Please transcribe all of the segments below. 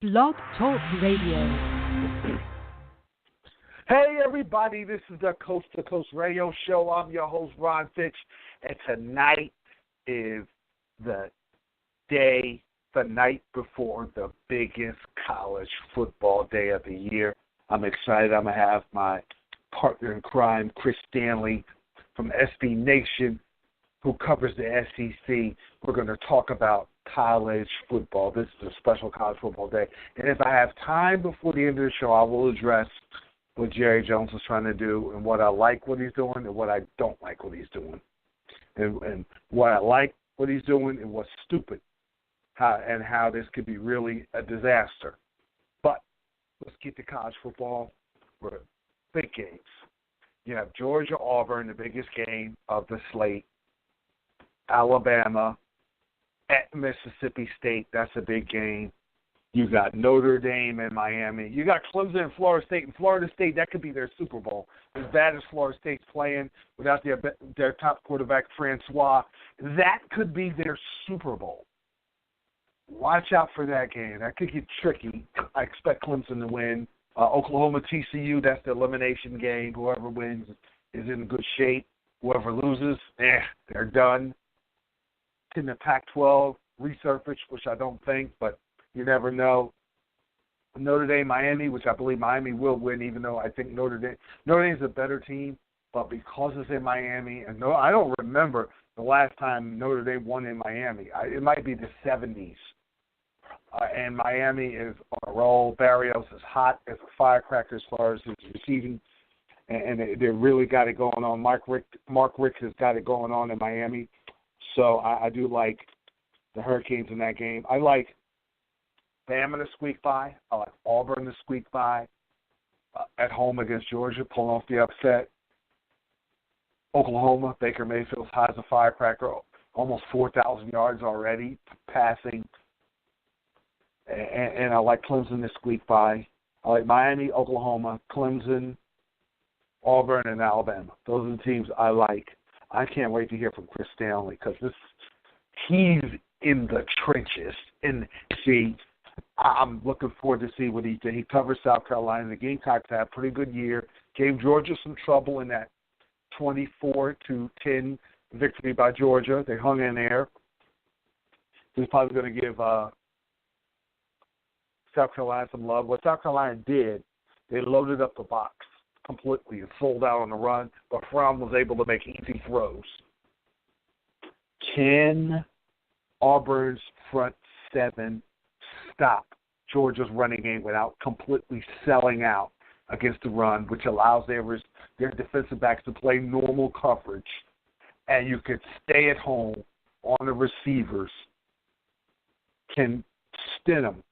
Blog Talk Radio. Hey everybody, this is the Coast to Coast Radio Show. I'm your host, Ron Fitch, and tonight is the night before the biggest college football day of the year. I'm excited. I'm going to have my partner in crime, Chris Stanley from SB Nation, who covers the SEC. We're going to talk about college football. This is a special college football day. And if I have time before the end of the show, I will address what Jerry Jones was trying to do and what I like what he's doing and what I don't like what he's doing. And what I like what he's doing and what's stupid, how this could be really a disaster. But let's get to college football for big games. You have Georgia, Auburn, the biggest game of the slate. Alabama at Mississippi State, that's a big game. You got Notre Dame and Miami. You got Clemson and Florida State. And Florida State, that could be their Super Bowl. As bad as Florida State's playing without their top quarterback, Francois, that could be their Super Bowl. Watch out for that game. That could get tricky. I expect Clemson to win. Oklahoma, TCU, that's the elimination game. Whoever wins is in good shape. Whoever loses, they're done. In the Pac-12 resurface, which I don't think, but you never know. Notre Dame, Miami, which I believe Miami will win, even though I think Notre Dame's a better team, but because it's in Miami, and I don't remember the last time Notre Dame won in Miami. It might be the 70s. And Miami is on a roll. Barrios is hot as a firecracker as far as his receiving, and they really got it going on. Mark Richt has got it going on in Miami. So I do like the Hurricanes in that game. I like Bama to squeak by. I like Auburn to squeak by at home against Georgia, pulling off the upset. Oklahoma, Baker Mayfield's high as a firecracker, almost 4,000 yards already passing. And I like Clemson to squeak by. I like Miami, Oklahoma, Clemson, Auburn, and Alabama. Those are the teams I like. I can't wait to hear from Chris Stanley because he's in the trenches. And see, I'm looking forward to see what he did. He covers South Carolina. The Gamecocks had a pretty good year. Gave Georgia some trouble in that 24-10 victory by Georgia. They hung in there. He's probably going to give South Carolina some love. What South Carolina did, they loaded up the box completely and sold out on the run, but Fromm was able to make easy throws. Can Auburn's front seven stop Georgia's running game without completely selling out against the run, which allows their defensive backs to play normal coverage, and you could stay at home on the receivers? Can Stidham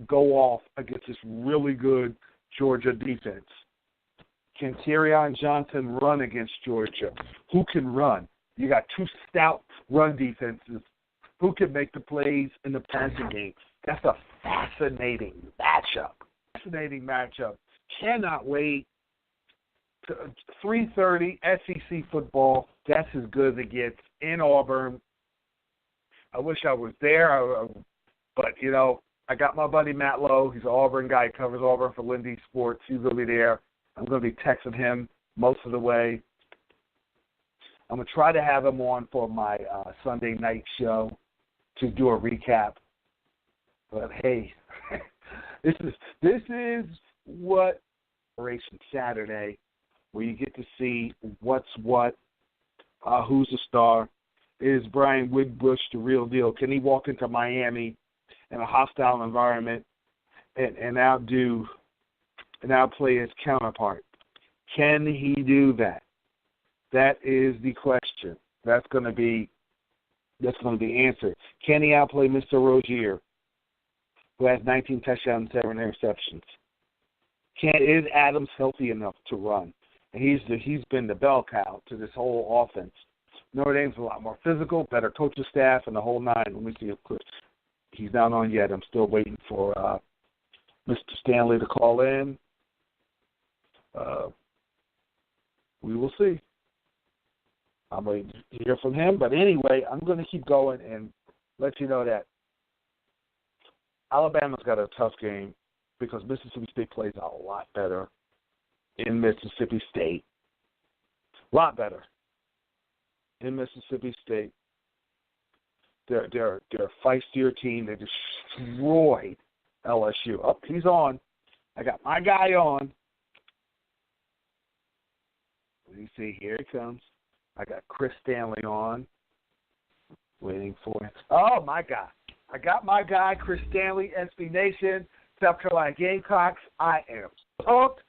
go off against this really good Georgia defense? Can Kerryon Johnson run against Georgia? Who can run? You got two stout run defenses. Who can make the plays in the passing game? That's a fascinating matchup. Cannot wait. 3:30 SEC football. That's as good as it gets in Auburn. I wish I was there, but, I got my buddy Matt Lowe. He's an Auburn guy. He covers Auburn for Lindy Sports. He's going to be there. I'm going to be texting him most of the way. I'm going to try to have him on for my Sunday night show to do a recap. But, hey, this is what Operation Saturday, where you get to see what's what, who's the star. Is Brian Windbush the real deal? Can he walk into Miami in a hostile environment and outplay his counterpart? Can he do that? That is the question. That's going to be answered. Can he outplay Mr. Rozier, who has 19 touchdowns and 7 interceptions? Is Adams healthy enough to run? And he's been the bell cow to this whole offense. Notre Dame's a lot more physical, better coaching staff, and the whole nine. Let me see if Chris, he's not on yet. I'm still waiting for Mr. Stanley to call in. We will see. I'm waiting to hear from him. But anyway, I'm going to keep going and let you know that Alabama's got a tough game because Mississippi State plays a lot better in Mississippi State. A lot better in Mississippi State. They're a feistier team. They destroyed LSU. Oh, he's on. I got my guy on. Let me see. Here he comes. I got Chris Stanley on. Waiting for him. Oh, my God. I got my guy, Chris Stanley, SB Nation, South Carolina Gamecocks. I am pumped.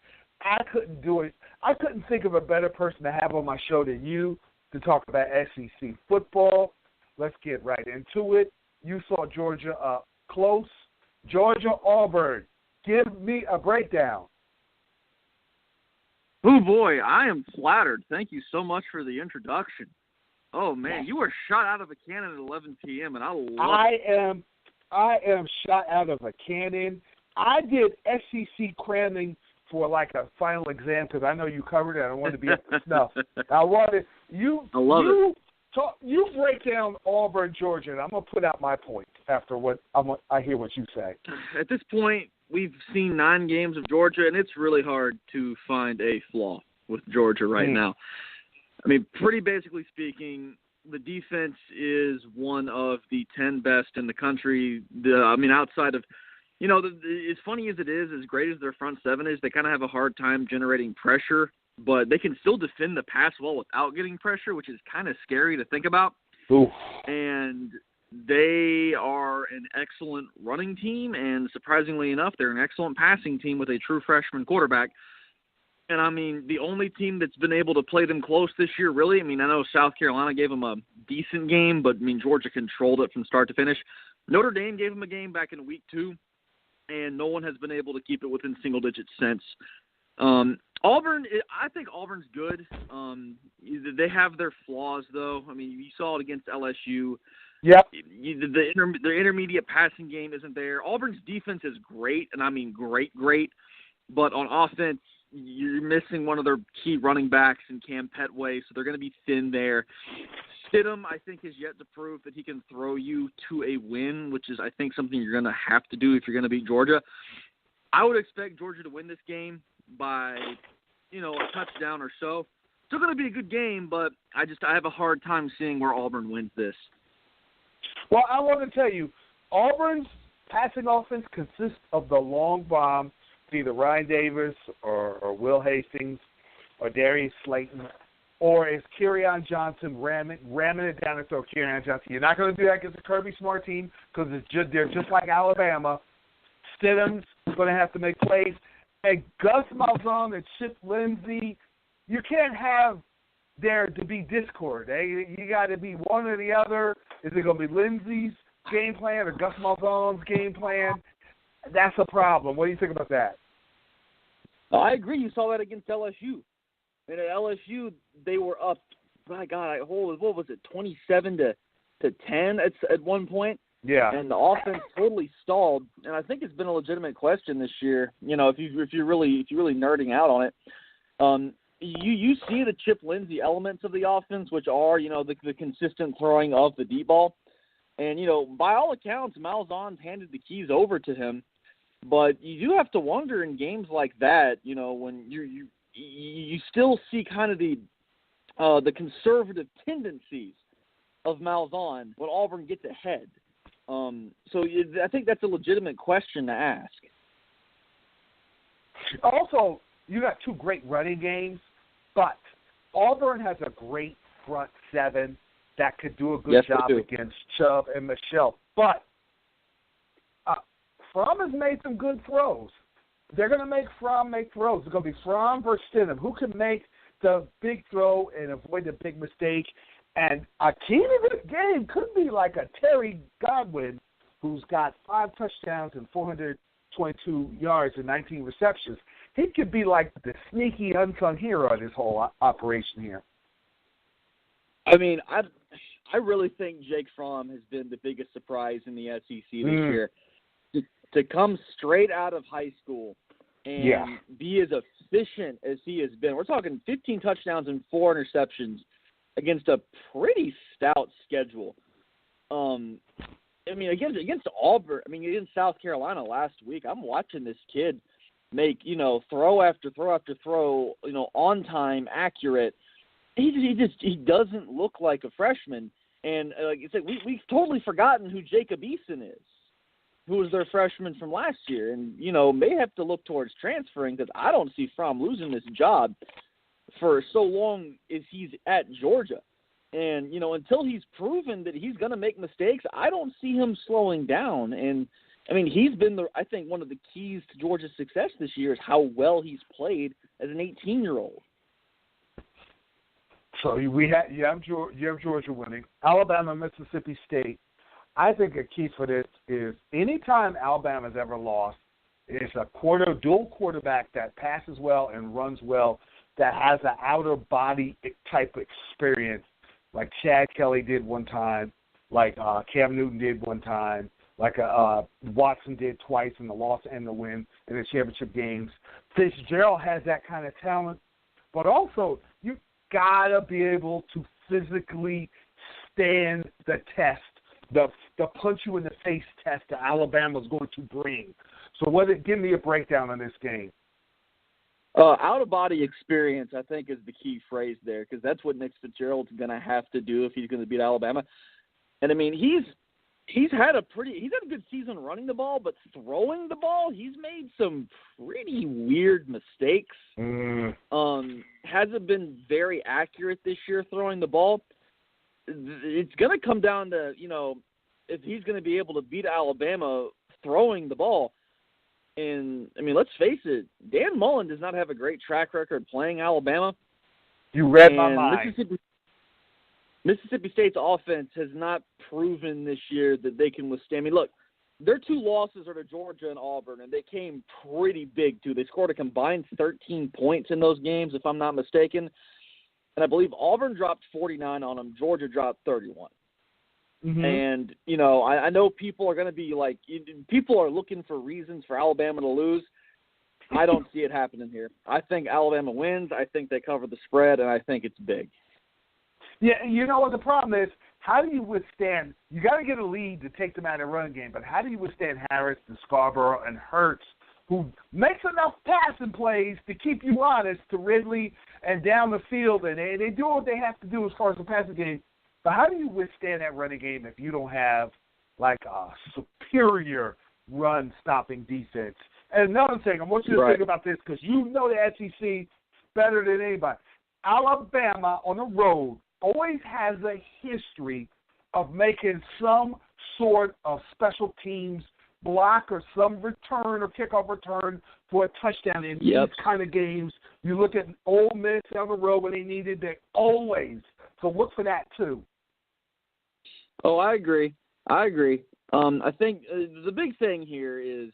I couldn't do it. I couldn't think of a better person to have on my show than you to talk about SEC football. Let's get right into it. You saw Georgia up close. Georgia, Auburn. Give me a breakdown. Oh, boy, I am flattered. Thank you so much for the introduction. Oh, man, you were shot out of a cannon at 11 p.m., and I love it. I am shot out of a cannon. I did SEC cramming for like a final exam because I know you covered it. I wanted to be up to snuff. I love it. You break down Auburn, Georgia, and I'm going to put out my point after I hear what you say. At this point, we've seen 9 games of Georgia, and it's really hard to find a flaw with Georgia right now. I mean, pretty basically speaking, the defense is one of the 10 best in the country. Outside of, as funny as it is, as great as their front seven is, they kind of have a hard time generating pressure, but they can still defend the pass well without getting pressure, which is kind of scary to think about. Oof. And they are an excellent running team, and surprisingly enough, they're an excellent passing team with a true freshman quarterback. And, the only team that's been able to play them close this year, really, I know South Carolina gave them a decent game, but, Georgia controlled it from start to finish. Notre Dame gave them a game back in week 2, and no one has been able to keep it within single digits since. Auburn, I think Auburn's good. They have their flaws, though. You saw it against LSU. Yep. The intermediate passing game isn't there. Auburn's defense is great, and great. But on offense, you're missing one of their key running backs in Cam Petway, so they're going to be thin there. Stidham, I think, has yet to prove that he can throw you to a win, which is, I think, something you're going to have to do if you're going to beat Georgia. I would expect Georgia to win this game by, a touchdown or so. Still going to be a good game, but I have a hard time seeing where Auburn wins this. Well, I want to tell you, Auburn's passing offense consists of the long bomb, either Ryan Davis or Will Hastings or Darius Slayton, or is Kerryon Johnson ramming it down and throw Kerryon Johnson. You're not going to do that against a Kirby Smart team because they're just like Alabama. Stidham's going to have to make plays. And Gus Malzahn and Chip Lindsey, you can't have there to be discord. You got to be one or the other. Is it going to be Lindsey's game plan or Gus Malzahn's game plan? That's a problem. What do you think about that? I agree. You saw that against LSU. And at LSU, they were up, my God, what was it, 27-10 at one point? Yeah. And the offense totally stalled. And I think it's been a legitimate question this year. If you're really nerding out on it, you see the Chip Lindsey elements of the offense, which are the consistent throwing of the deep ball. And by all accounts, Malzahn's handed the keys over to him. But you do have to wonder in games like that, when you still see kind of the conservative tendencies of Malzahn when Auburn gets ahead. So I think that's a legitimate question to ask. Also, you got 2 great running games, but Auburn has a great front 7 that could do a good job against Chubb and Michelle. But Fromm has made some good throws. They're going to make Fromm make throws. It's going to be Fromm versus Stidham. Who can make the big throw and avoid the big mistake? And a key to this game could be like a Terry Godwin, who's got 5 touchdowns and 422 yards and 19 receptions. He could be like the sneaky unsung hero of this whole operation here. I really think Jake Fromm has been the biggest surprise in the SEC this year. To come straight out of high school and be as efficient as he has been. We're talking 15 touchdowns and 4 interceptions against a pretty stout schedule. I mean, against Auburn, I mean, against South Carolina last week, I'm watching this kid make, throw after throw after throw, on time, accurate. He doesn't look like a freshman. And like you said, we've totally forgotten who Jacob Eason is, who was their freshman from last year, and may have to look towards transferring because I don't see Fromm losing this job for so long as he's at Georgia. And until he's proven that he's going to make mistakes, I don't see him slowing down. And I mean, he's been I think one of the keys to Georgia's success this year is how well he's played as an 18-year-old. So you have Georgia winning, Alabama, Mississippi State. I think a key for this is anytime Alabama's ever lost, it's a dual quarterback that passes well and runs well, that has an outer body type experience, like Chad Kelly did one time, like Cam Newton did one time, like Watson did twice in the loss and the win in the championship games. Fitzgerald has that kind of talent, but also you gotta be able to physically stand the test, the punch you in the face test that Alabama's going to bring. So give me a breakdown on this game. Out-of-body experience, I think, is the key phrase there, because that's what Nick Fitzgerald's going to have to do if he's going to beat Alabama. And I mean, he's had a good season running the ball, but throwing the ball, he's made some pretty weird mistakes. Hasn't been very accurate this year throwing the ball. It's going to come down to, if he's going to be able to beat Alabama throwing the ball. And, I mean, let's face it, Dan Mullen does not have a great track record playing Alabama. You read my mind. Mississippi State's offense has not proven this year that they can withstand. I mean, look, their two losses are to Georgia and Auburn, and they came pretty big, too. They scored a combined 13 points in those games, if I'm not mistaken. And I believe Auburn dropped 49 on them. Georgia dropped 31. Mm-hmm. And, I know people are going to be like, people are looking for reasons for Alabama to lose. I don't see it happening here. I think Alabama wins. I think they cover the spread, and I think it's big. Yeah, you know what the problem is? How do you withstand – you got to get a lead to take them out of the run game, but how do you withstand Harris and Scarborough and Hurts, who makes enough passing plays to keep you honest, to Ridley and down the field, and they do what they have to do as far as the passing game. But how do you withstand that running game if you don't have, like, a superior run-stopping defense? And another thing, I want you to think about this because you know the SEC better than anybody. Alabama on the road always has a history of making some sort of special teams block or some return or kickoff return for a touchdown in these kind of games. You look at Ole Miss down the road when they needed it, always. So look for that too. Oh, I agree. I think the big thing here is,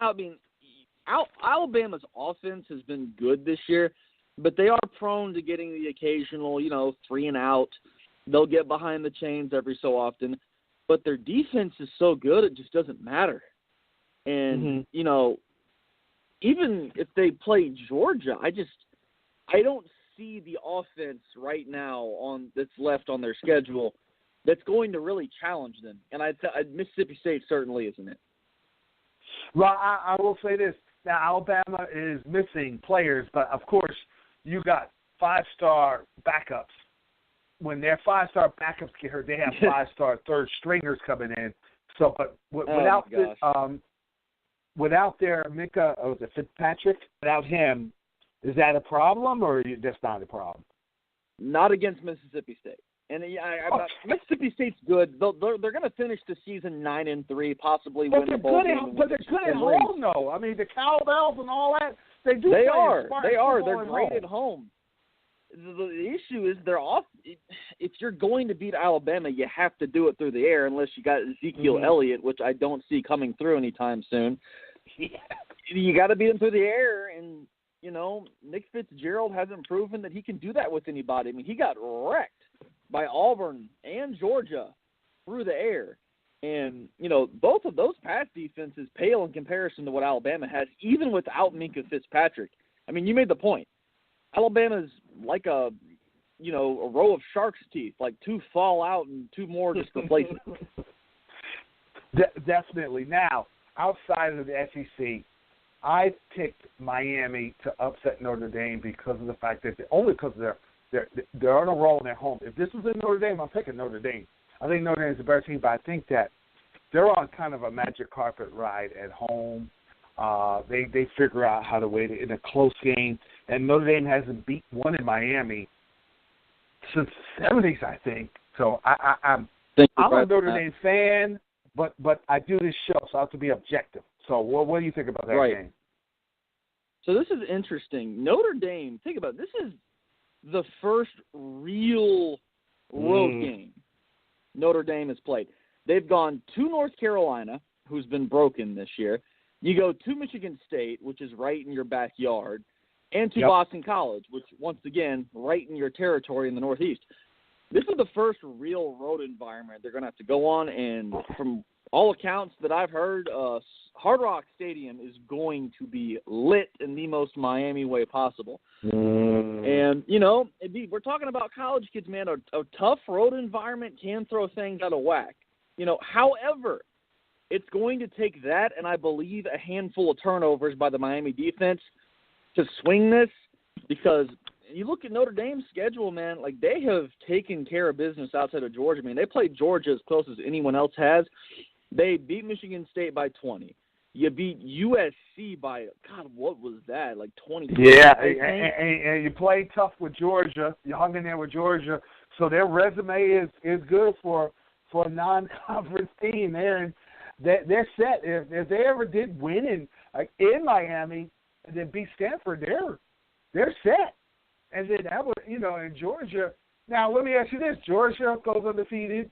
I mean, Alabama's offense has been good this year, but they are prone to getting the occasional, 3 and out. They'll get behind the chains every so often, but their defense is so good it just doesn't matter. And, even if they play Georgia, I don't see the offense right now that's left on their schedule that's going to really challenge them. And Mississippi State certainly isn't it. Well, I will say this. Now, Alabama is missing players, but, of course, you got 5-star backups. When their 5-star backups get hurt, they have 5-star third stringers coming in. So, but without their Minka, Fitzpatrick, without him, is that a problem or that's not a problem? Not against Mississippi State. And Mississippi State's good. They're going to finish the season 9-3, possibly win the bowl game. But they're good at home, though. I mean, the cowbells and all that. They are. They're great at home. The issue is they're off. If you're going to beat Alabama, you have to do it through the air, unless you got Ezekiel Elliott, which I don't see coming through anytime soon. Yeah. You got to beat him through the air, and Nick Fitzgerald hasn't proven that he can do that with anybody. I mean, he got wrecked by Auburn and Georgia through the air. And, both of those pass defenses pale in comparison to what Alabama has, even without Minka Fitzpatrick. I mean, you made the point. Alabama's like a row of shark's teeth, like 2 fall out and 2 more just replace it. Definitely. Now, outside of the SEC, I picked Miami to upset Notre Dame because of the fact that only because they're on a roll and they're home. If this was in Notre Dame, I'm picking Notre Dame. I think Notre Dame is a better team, but I think that they're on kind of a magic carpet ride at home. They figure out how to win it in a close game, and Notre Dame hasn't won in Miami since the 70s, I think. So I'm a Notre Dame fan, but I do this show, so I have to be objective. So what do you think about that game? So this is interesting. Notre Dame, think about it. This is the first real road game Notre Dame has played. They've gone to North Carolina, who's been broken this year. You go to Michigan State, which is right in your backyard, and to Boston College, which, once again, right in your territory in the Northeast. This is the first real road environment they're going to have to go on, and from all accounts that I've heard, Hard Rock Stadium is going to be lit in the most Miami way possible. And, we're talking about college kids, man. A tough road environment can throw things out of whack. However, it's going to take that and I believe a handful of turnovers by the Miami defense to swing this, because you look at Notre Dame's schedule, man, like they have taken care of business outside of Georgia. I mean, they played Georgia as close as anyone else has. They beat Michigan State by 20. You beat USC by, God, what was that, like 20? Yeah, and you played tough with Georgia. You hung in there with Georgia. So their resume is good for a non-conference team. They're set. If they ever did win in Miami and then beat Stanford, they're set. And then that was, in Georgia. Now, let me ask you this. Georgia goes undefeated,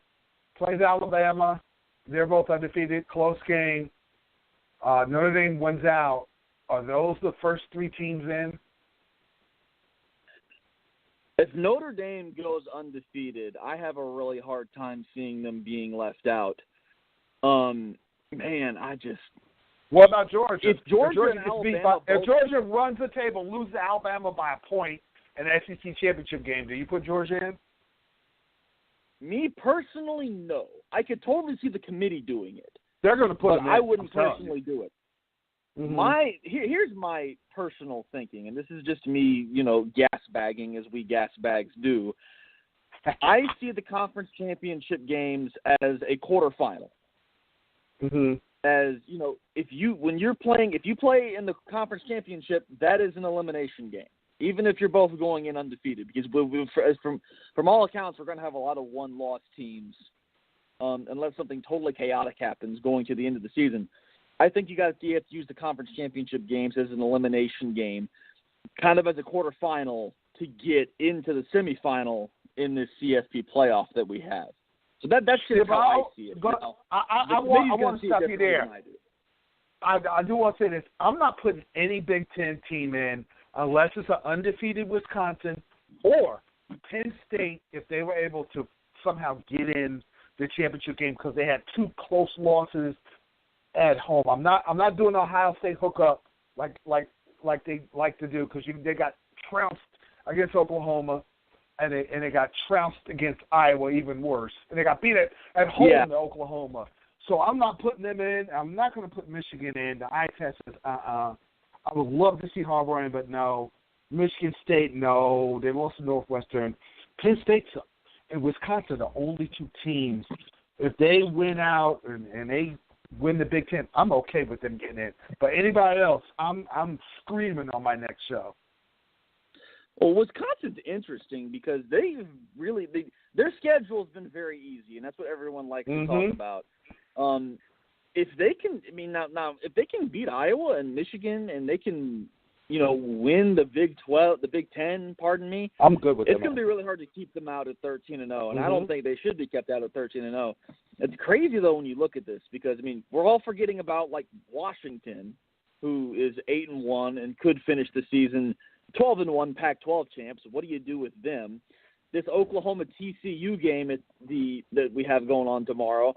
plays Alabama. They're both undefeated, close game. Notre Dame wins out. Are those the first three teams in? If Notre Dame goes undefeated, I have a really hard time seeing them being left out. What about Georgia? If Georgia runs the table, loses to Alabama by a point in the SEC championship game, do you put Georgia in? Me personally, no. I could totally see the committee doing it. They're going to put them in. I wouldn't personally do it. Mm-hmm. Here's my personal thinking, and this is just me, gas bagging as we gas bags do. I see the conference championship games as a quarterfinal. Mm-hmm. As if you play in the conference championship, that is an elimination game, even if you're both going in undefeated. Because from all accounts, we're going to have a lot of one-loss teams, unless something totally chaotic happens going to the end of the season. I think you have to use the conference championship games as an elimination game, kind of as a quarterfinal to get into the semifinal in this CFP playoff that we have. So that's just how I see it. But I want to stop you there. I do want to say this. I'm not putting any Big Ten team in unless it's an undefeated Wisconsin or Penn State if they were able to somehow get in the championship game because they had two close losses at home. I'm not doing Ohio State hookup like they like to do because they got trounced against Oklahoma. And they got trounced against Iowa, even worse. And they got beat at home to Oklahoma. So I'm not putting them in. I'm not going to put Michigan in. The eye test is I would love to see Harbaugh in, but no. Michigan State, no. They lost to Northwestern. Penn State and Wisconsin are the only two teams. If they win out and they win the Big Ten, I'm okay with them getting in. But anybody else, I'm screaming on my next show. Well, Wisconsin's interesting because their schedule has been very easy, and that's what everyone likes to talk about. If they can, if they can beat Iowa and Michigan, and they can, win the Big Ten, pardon me, I'm good with it's them. going to be really hard to keep them out at 13-0, and I don't think they should be kept out at 13-0. It's crazy though when you look at this because we're all forgetting about like Washington, who is 8-1 and could finish the season 12-1 Pac-12 champs. What do you do with them? This Oklahoma TCU game that we have going on tomorrow,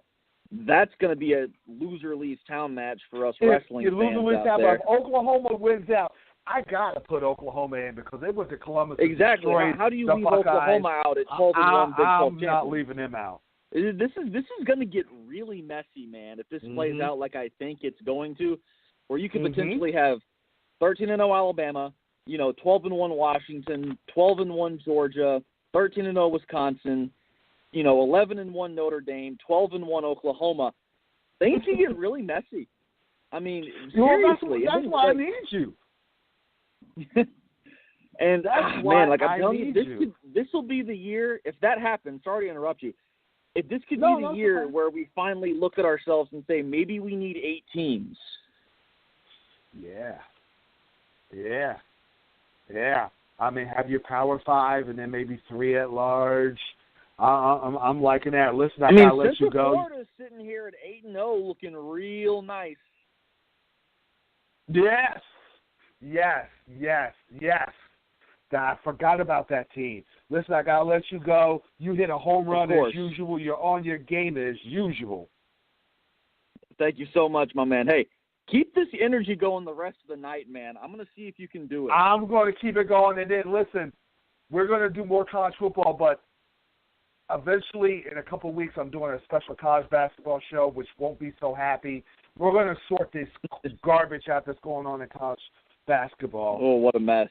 that's going to be a loser leaves town match for us wrestling fans out there. If Oklahoma wins out, I got to put Oklahoma in because they went to Columbus. Exactly. How do you leave Oklahoma out at 12-1 Big 12 I'm not champions? leaving them out. This is going to get really messy, man, if this plays out like I think it's going to, where you could potentially have 13-0 Alabama, 12-1 Washington, 12-1 Georgia, 13-0 Wisconsin, 11-1 Notre Dame, 12-1 Oklahoma. Things can get really messy. I mean, seriously. That's why I need you. And that's why I'm telling you, this will be the year, if that happens, sorry to interrupt you, if this could be the year where we finally look at ourselves and say, maybe we need 8 teams. Yeah. I mean, have your Power 5 and then maybe 3 at large. I'm liking that. Listen, I gotta let you go. Florida's sitting here at 8-0, looking real nice. Yes. I forgot about that team. Listen, I gotta let you go. You hit a home run as usual. You're on your game as usual. Thank you so much, my man. Hey, keep this energy going the rest of the night, man. I'm going to see if you can do it. I'm going to keep it going. And then, listen, we're going to do more college football, but eventually in a couple of weeks I'm doing a special college basketball show, which won't be so happy. We're going to sort this garbage out that's going on in college basketball. Oh, what a mess.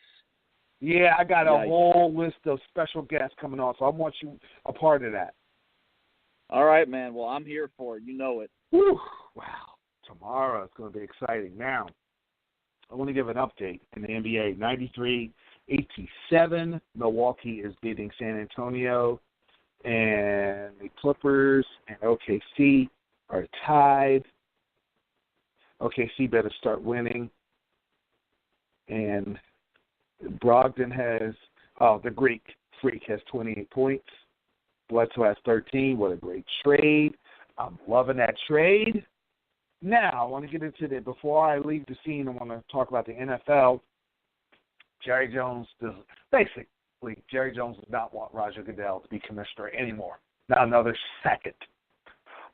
Yeah, I got a whole list of special guests coming on, so I want you a part of that. All right, man. Well, I'm here for it. You know it. Whew. Wow. Tomorrow it's going to be exciting. Now, I want to give an update in the NBA. 93-87, Milwaukee is beating San Antonio, and the Clippers and OKC are tied. OKC better start winning. And Brogdon has, the Greek Freak has 28 points. Bledsoe has 13. What a great trade. I'm loving that trade. Now, I want to get into it. Before I leave the scene, I want to talk about the NFL. Jerry Jones does not want Roger Goodell to be commissioner anymore. Not another second.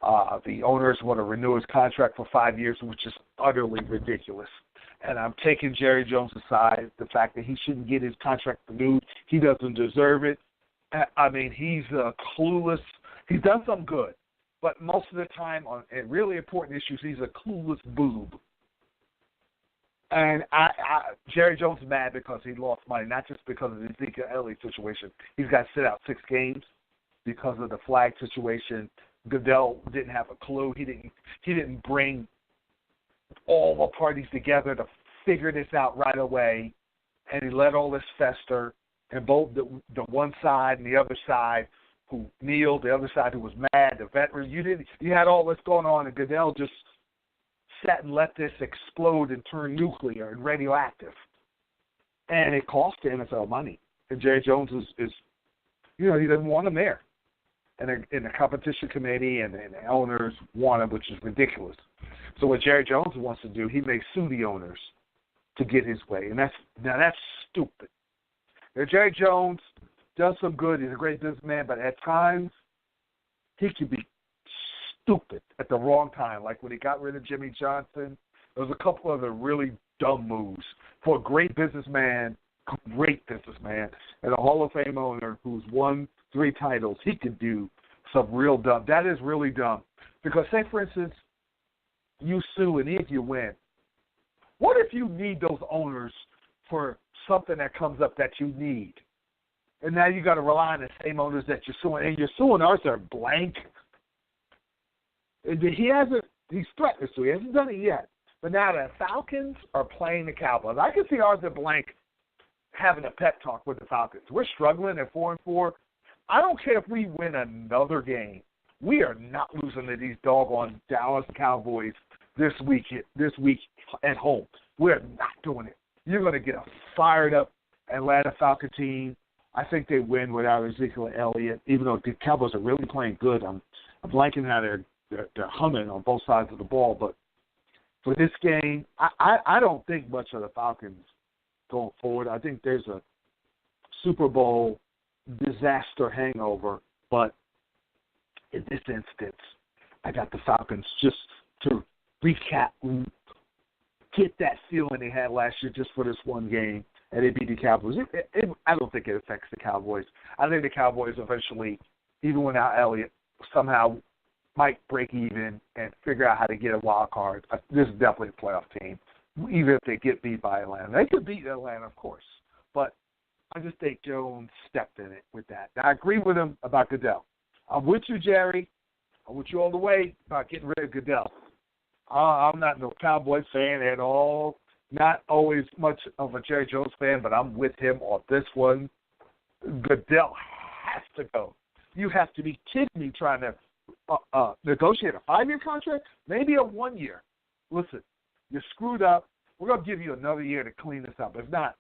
The owners want to renew his contract for 5 years, which is utterly ridiculous. And I'm taking Jerry Jones aside, the fact that he shouldn't get his contract renewed. He doesn't deserve it. I mean, he's clueless. He's done some good. But most of the time on really important issues, he's a clueless boob. And Jerry Jones is mad because he lost money, not just because of the Ezekiel Elliott situation. He's got to sit out 6 games because of the flag situation. Goodell didn't have a clue. He didn't bring all the parties together to figure this out right away, and he let all this fester. And both the one side and the other side who kneeled, the other side who was mad, the veteran, you had all this going on, and Goodell just sat and let this explode and turn nuclear and radioactive. And it cost the NFL money. And Jerry Jones is he doesn't want him there. And the competition committee and the owners want him, which is ridiculous. So what Jerry Jones wants to do, he may sue the owners to get his way. And that's stupid. Now, Jerry Jones does some good. He's a great businessman, but at times he can be stupid at the wrong time. Like when he got rid of Jimmy Johnson, there was a couple other really dumb moves. For a great businessman, and a Hall of Fame owner who's won 3 titles, he could do some real dumb. That is really dumb. Because say, for instance, you sue and if you win, what if you need those owners for something that comes up that you need? And now you got to rely on the same owners that you're suing. And you're suing ours are blank. And he's threatened to. He hasn't done it yet. But now the Falcons are playing the Cowboys. I can see ours are blank having a pep talk with the Falcons. We're struggling at 4-4. I don't care if we win another game. We are not losing to these doggone Dallas Cowboys this week at home. We're not doing it. You're going to get a fired up Atlanta Falcon team. I think they win without Ezekiel Elliott, even though the Cowboys are really playing good. I'm blanking how they're humming on both sides of the ball. But for this game, I don't think much of the Falcons going forward. I think there's a Super Bowl disaster hangover. But in this instance, I got the Falcons just to recap, get that feeling they had last year just for this one game, and they beat the Cowboys. I don't think it affects the Cowboys. I think the Cowboys eventually, even without Elliott, somehow might break even and figure out how to get a wild card. This is definitely a playoff team, even if they get beat by Atlanta. They could beat Atlanta, of course, but I just think Jones stepped in it with that. Now, I agree with him about Goodell. I'm with you, Jerry. I'm with you all the way about getting rid of Goodell. I'm not no Cowboys fan at all. Not always much of a Jerry Jones fan, but I'm with him on this one. Goodell has to go. You have to be kidding me trying to negotiate a 5-year contract, maybe a 1-year. Listen, you're screwed up. We're going to give you another year to clean this up. If not,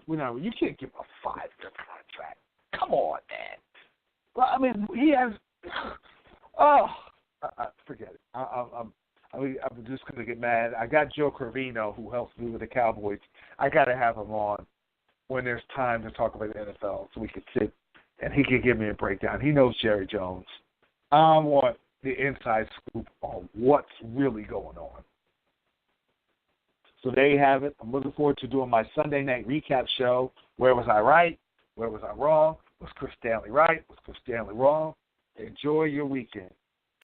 you can't give a 5-year contract. Come on, man. Well, I mean, he has. Forget it. I'm just going to get mad. I got Joe Cravino, who helps me with the Cowboys. I got to have him on when there's time to talk about the NFL, so we can sit and he can give me a breakdown. He knows Jerry Jones. I want the inside scoop on what's really going on. So there you have it. I'm looking forward to doing my Sunday night recap show. Where was I right? Where was I wrong? Was Chris Stanley right? Was Chris Stanley wrong? Enjoy your weekend.